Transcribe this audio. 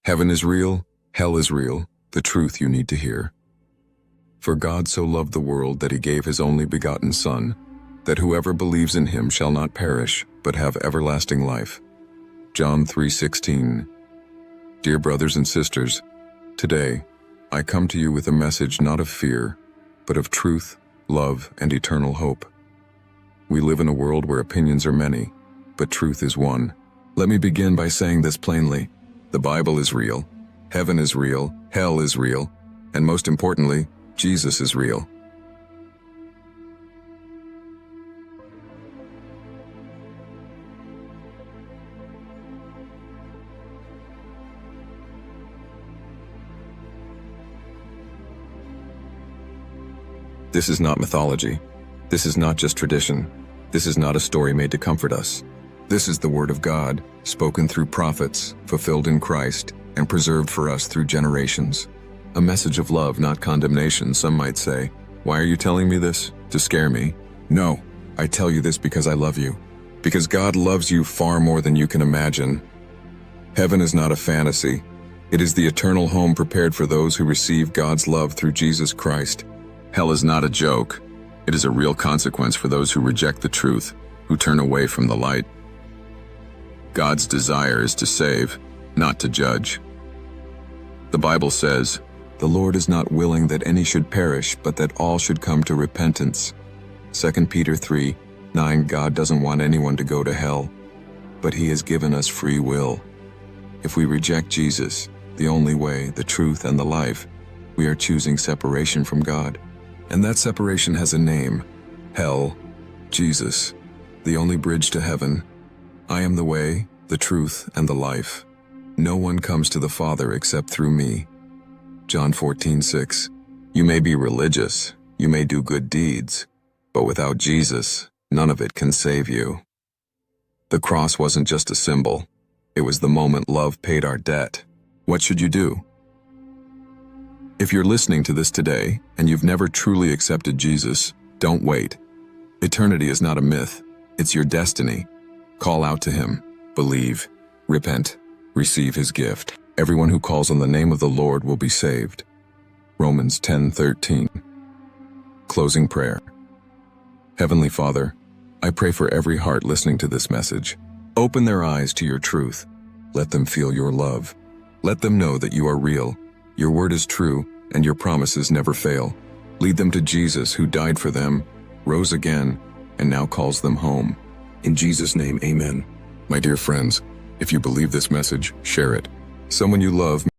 Heaven is real, hell is real, the truth you need to hear. For God so loved the world that he gave his only begotten Son, that whoever believes in him shall not perish, but have everlasting life. John 3:16. Dear brothers and sisters, today, I come to you with a message not of fear, but of truth, love, and eternal hope. We live in a world where opinions are many, but truth is one. Let me begin by saying this plainly. The Bible is real, heaven is real, hell is real, and most importantly, Jesus is real. This is not mythology. This is not just tradition. This is not a story made to comfort us. This is the Word of God, spoken through prophets, fulfilled in Christ, and preserved for us through generations. A message of love, not condemnation, some might say. Why are you telling me this? To scare me? No, I tell you this because I love you. Because God loves you far more than you can imagine. Heaven is not a fantasy. It is the eternal home prepared for those who receive God's love through Jesus Christ. Hell is not a joke. It is a real consequence for those who reject the truth, who turn away from the light. God's desire is to save, not to judge. The Bible says, "The Lord is not willing that any should perish, but that all should come to repentance." 2 Peter 3:9. God doesn't want anyone to go to hell, but he has given us free will. If we reject Jesus, the only way, the truth, and the life, we are choosing separation from God. And that separation has a name: hell. Jesus, the only bridge to heaven. I am the way, the truth, and the life. No one comes to the Father except through me. John 14:6. You may be religious, you may do good deeds, but without Jesus, none of it can save you. The cross wasn't just a symbol. It was the moment love paid our debt. What should you do? If you're listening to this today, and you've never truly accepted Jesus, don't wait. Eternity is not a myth. It's your destiny. Call out to him. Believe. Repent. Receive his gift. Everyone who calls on the name of the Lord will be saved. Romans 10:13. Closing prayer. Heavenly Father, I pray for every heart listening to this message. Open their eyes to your truth. Let them feel your love. Let them know that you are real. Your word is true, and your promises never fail. Lead them to Jesus, who died for them, rose again, and now calls them home. In Jesus' name, amen. My dear friends, if you believe this message, share it. Someone you love